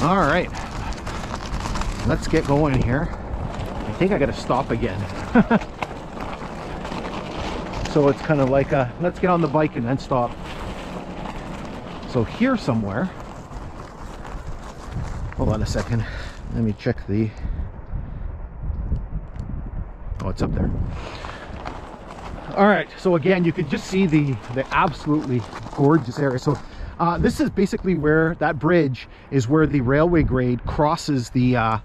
All right, let's get going here. I think I gotta stop again. So it's kind of like a, let's get on the bike and then stop. So here somewhere, hold on a second, let me check the, oh, it's up there. All right, so again, you can just see the absolutely gorgeous area. So this is basically where that bridge is, where the railway grade crosses the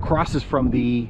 crosses from the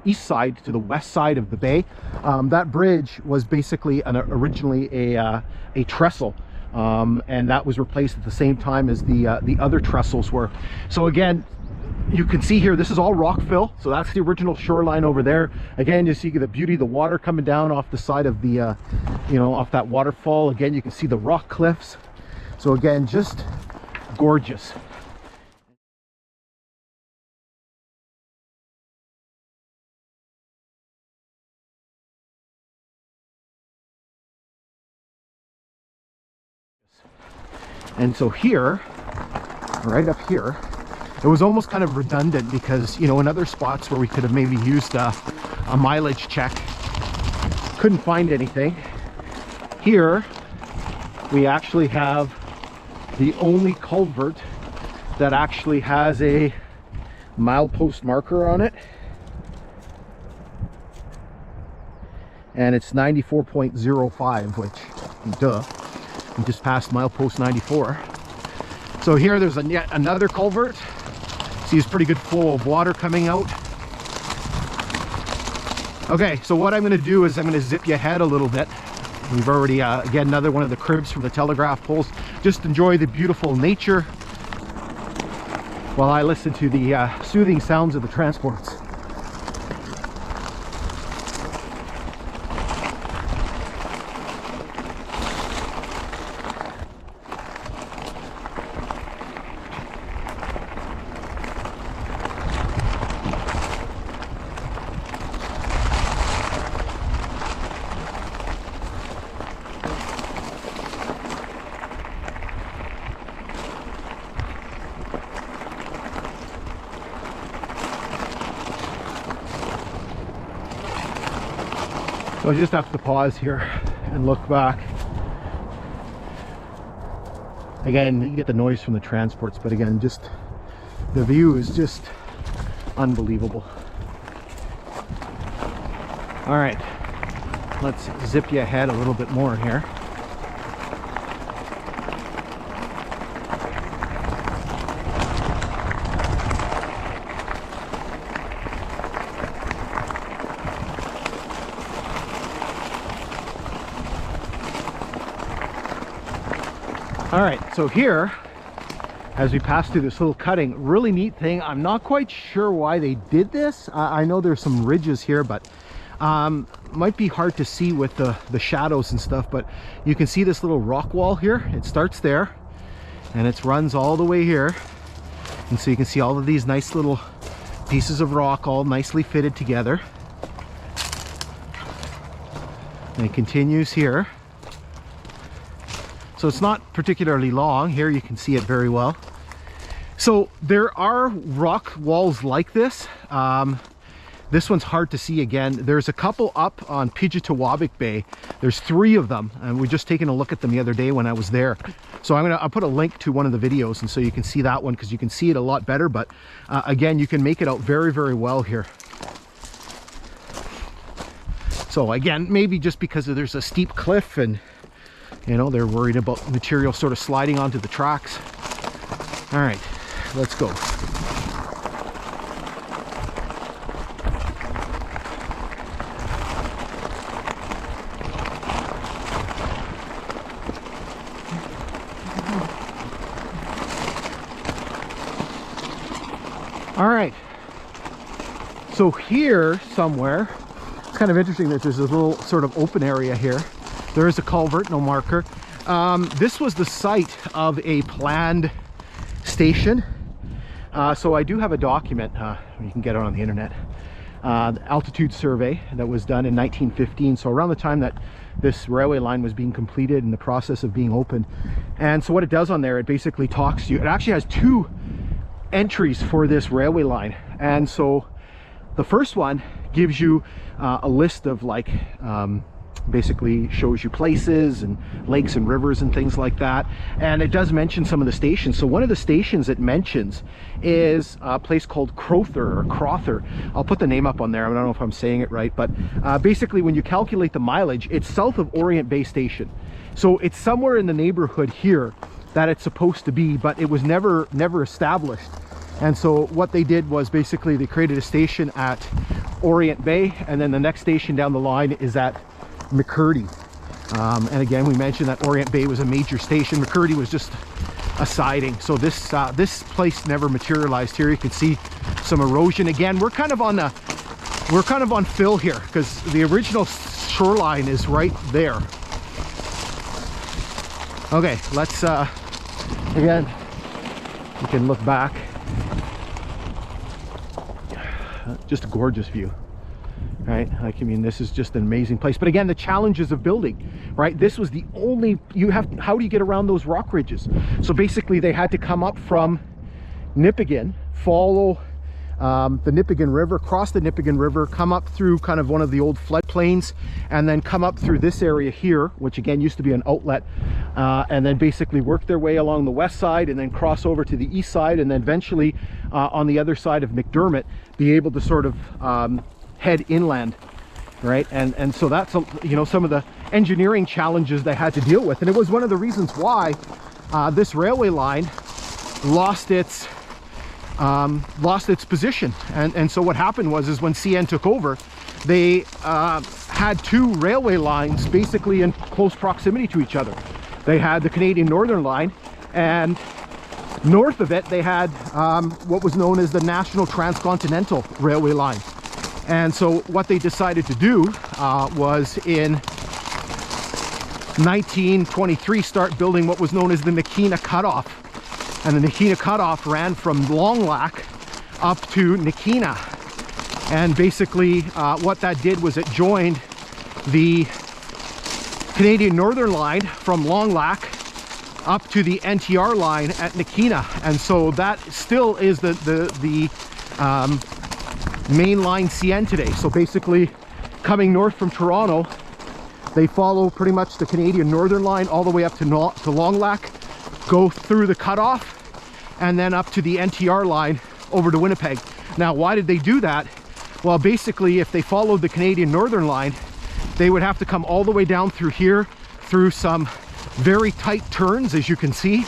east side to the west side of the bay. That bridge was basically originally a trestle, and that was replaced at the same time as the other trestles were. So again, you can see here, this is all rock fill, so that's the original shoreline over there. Again, you see the beauty of the water coming down off the side of the you know, off that waterfall. Again, you can see the rock cliffs. So again, just gorgeous. And so here, right up here, it was almost kind of redundant because, you know, in other spots where we could have maybe used a mileage check, couldn't find anything. Here, we actually have the only culvert that actually has a milepost marker on it. And it's 94.05, which, duh, we just passed milepost 94. So here there's yet another culvert. See, it's pretty good flow of water coming out. Okay, so what I'm going to do is I'm going to zip you ahead a little bit. We've already, again, another one of the cribs from the telegraph poles. Just enjoy the beautiful nature while I listen to the soothing sounds of the transports. So I just have to pause here and look back. Again, you get the noise from the transports, but again, just the view is just unbelievable. All right, let's zip you ahead a little bit more here. All right, so here, as we pass through this little cutting, really neat thing. I'm not quite sure why they did this. I know there's some ridges here, but might be hard to see with the shadows and stuff, but you can see this little rock wall here. It starts there and it runs all the way here. And so you can see all of these nice little pieces of rock all nicely fitted together. And it continues here. So it's not particularly long. Here you can see it very well. So there are rock walls like this. This one's hard to see again. There's a couple up on Pijatawabik Bay. There's 3 of them, and we're just taking a look at them the other day when I was there. So I'll put a link to one of the videos, and so you can see that one because you can see it a lot better. But again, you can make it out very, very well here. So again, maybe just because there's a steep cliff and, you know, they're worried about material sort of sliding onto the tracks. All right, let's go. All right, so here somewhere, it's kind of interesting that there's a little sort of open area here. There is a culvert, no marker. This was the site of a planned station. So I do have a document, you can get it on the internet, the altitude survey that was done in 1915. So around the time that this railway line was being completed, in the process of being opened. And so what it does on there, it basically talks to you. It actually has 2 entries for this railway line. And so the first one gives you a list of like basically shows you places and lakes and rivers and things like that, and it does mention some of the stations. So one of the stations it mentions is a place called Crowther. I'll put the name up on there. I don't know if I'm saying it right, but basically when you calculate the mileage, it's south of Orient Bay Station. So it's somewhere in the neighborhood here that it's supposed to be, but it was never established. And so what they did was basically they created a station at Orient Bay, and then the next station down the line is at McCurdy. And again, we mentioned that Orient Bay was a major station. McCurdy was just a siding. So this this place never materialized. Here you can see some erosion. Again, we're kind of on fill here because the original shoreline is right there. Okay, let's again, you can look back. Just a gorgeous view. Right, like, I mean, this is just an amazing place. But again, the challenges of building, right? This was the only, how do you get around those rock ridges? So basically they had to come up from Nipigon, follow the Nipigon River, cross the Nipigon River, come up through kind of one of the old floodplains, and then come up through this area here, which again used to be an outlet, and then basically work their way along the west side and then cross over to the east side, and then eventually on the other side of McDermott be able to sort of head inland, right? And so that's, you know, some of the engineering challenges they had to deal with, and it was one of the reasons why this railway line lost its position. And so what happened was when CN took over, they had 2 railway lines basically in close proximity to each other. They had the Canadian Northern Line, and north of it they had what was known as the National Transcontinental Railway Line. And so what they decided to do was in 1923 start building what was known as the Nakina Cutoff. And the Nakina Cutoff ran from Long Lac up to Nakina. And basically what that did was it joined the Canadian Northern Line from Long Lac up to the NTR line at Nakina. And so that still is the main line CN today. So basically coming north from Toronto, they follow pretty much the Canadian Northern Line all the way up to Long Lac, go through the cutoff, and then up to the NTR line over to Winnipeg. Now, why did they do that? Well, basically if they followed the Canadian Northern Line, they would have to come all the way down through here, through some very tight turns, as you can see,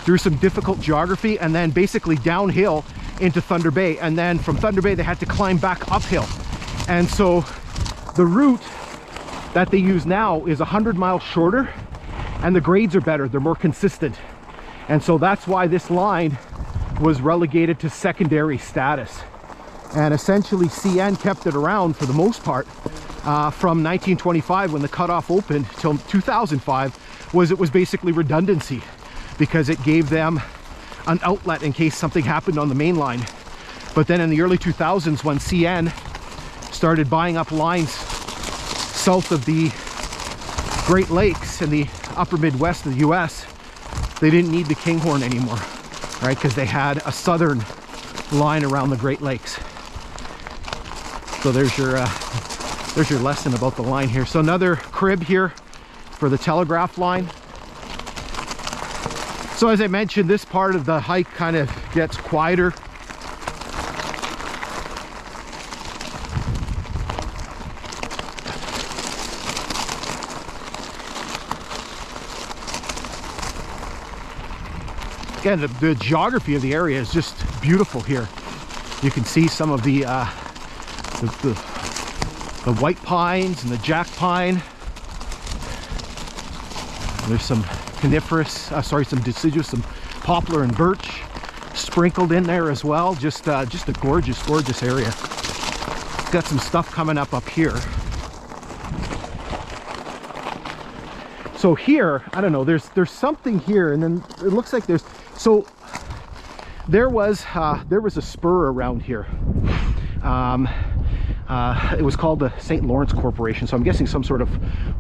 through some difficult geography, and then basically downhill into Thunder Bay. And then from Thunder Bay they had to climb back uphill. And so the route that they use now is 100 miles shorter, and the grades are better, they're more consistent. And so that's why this line was relegated to secondary status. And essentially CN kept it around for the most part from 1925 when the cutoff opened till 2005. It was basically redundancy, because it gave them an outlet in case something happened on the main line. But then in the early 2000s, when CN started buying up lines south of the Great Lakes in the upper Midwest of the US, they didn't need the Kinghorn anymore, right? Because they had a southern line around the Great Lakes. So there's your lesson about the line here. So another crib here for the telegraph line. So as I mentioned, this part of the hike kind of gets quieter. Again, the geography of the area is just beautiful here. You can see some of the white pines and the jack pine. There's some coniferous, some deciduous, some poplar and birch sprinkled in there as well. Just a gorgeous area. Got some stuff coming up here. So here, I don't know, there's something here, and then it looks like there was a spur around here. It was called the St. Lawrence Corporation, so I'm guessing some sort of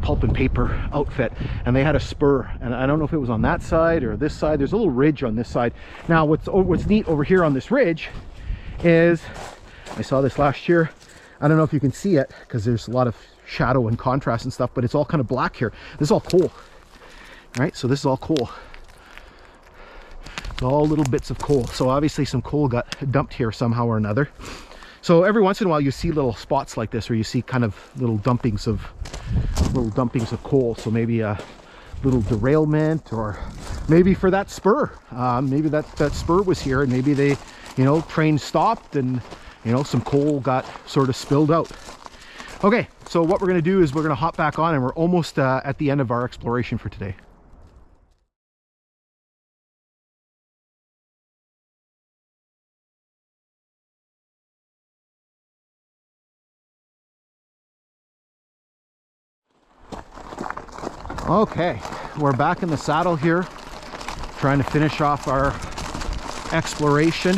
pulp and paper outfit, and they had a spur, and I don't know if it was on that side or this side. There's a little ridge on this side. Now what's neat over here on this ridge is, I saw this last year, I don't know if you can see it because there's a lot of shadow and contrast and stuff, but it's all kind of black here. This is all coal, right? So this is all coal. It's all little bits of coal. So obviously some coal got dumped here somehow or another. So every once in a while you see little spots like this, or you see kind of little dumpings of coal. So maybe a little derailment, or maybe for that spur, maybe that spur was here, and maybe they, you know, train stopped and, you know, some coal got sort of spilled out. Okay, so what we're going to do is we're going to hop back on, and we're almost at the end of our exploration for today. Okay, we're back in the saddle here, trying to finish off our exploration.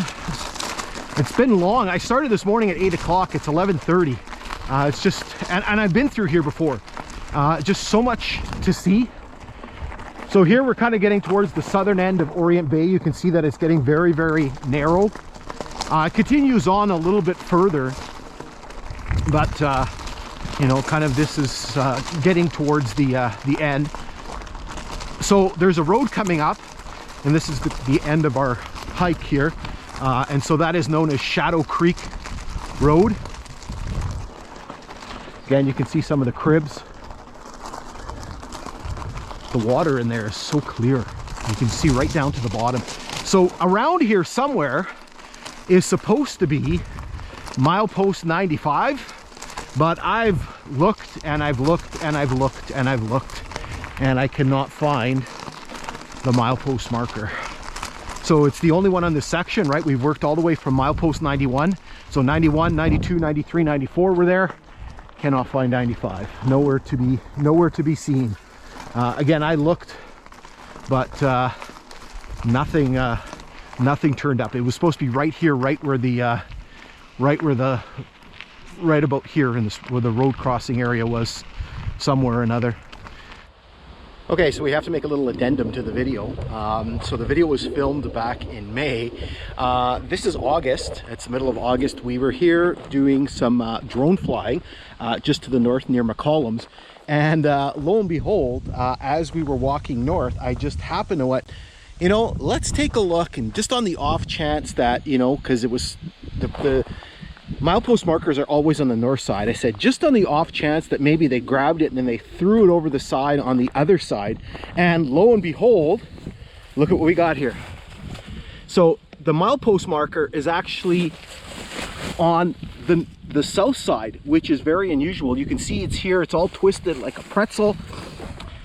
It's been long. I started this morning at 8 o'clock. It's 11:30. It's just, and I've been through here before. Just so much to see. So here we're kind of getting towards the southern end of Orient Bay. You can see that it's getting very, very narrow. It continues on a little bit further, but you know, kind of this is getting towards the end. So there's a road coming up, and this is the end of our hike here. And so that is known as Shadow Creek Road. Again, you can see some of the cribs. The water in there is so clear. You can see right down to the bottom. So around here somewhere is supposed to be milepost 95. But I've looked and I've looked and I've looked and I've looked, and I cannot find the milepost marker. So it's the only one on this section, right? We've worked all the way from milepost 91. So 91, 92, 93, 94 were there. Cannot find 95. Nowhere to be seen. Again, I looked, but nothing turned up. It was supposed to be right here, right about here in this, where the road crossing area was, somewhere or another. Okay, so we have to make a little addendum to the video. So the video was filmed back in May. This is August. It's the middle of August. We were here doing some drone flying just to the north near McCollum's, and lo and behold, as we were walking north, I just happened to what, you know, let's take a look, and just on the off chance that, you know, because it was the milepost markers are always on the north side. I said, just on the off chance that maybe they grabbed it and then they threw it over the side on the other side. And lo and behold, look at what we got here. So the milepost marker is actually on the south side, which is very unusual. You can see it's here. It's all twisted like a pretzel.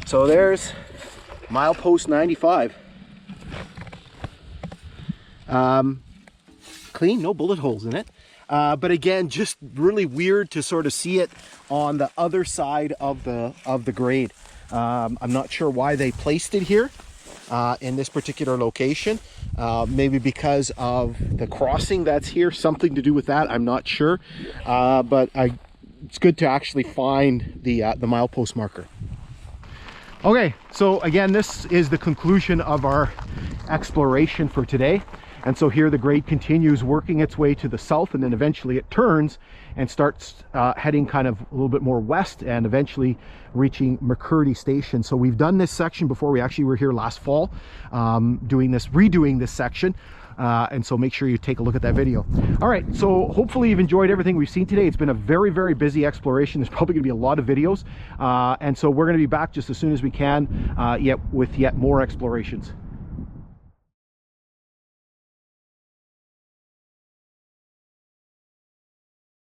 So there's milepost 95. Clean, no bullet holes in it. But again, just really weird to sort of see it on the other side of the grade. I'm not sure why they placed it here in this particular location. Maybe because of the crossing that's here, something to do with that. I'm not sure. But it's good to actually find the milepost marker. Okay, so again, this is the conclusion of our exploration for today. And so here the grade continues working its way to the south, and then eventually it turns and starts heading kind of a little bit more west, and eventually reaching Crowther Station. So we've done this section before. We actually were here last fall redoing this section. And so make sure you take a look at that video. All right, so hopefully you've enjoyed everything we've seen today. It's been a very, very busy exploration. There's probably gonna be a lot of videos. And so we're gonna be back just as soon as we can with yet more explorations.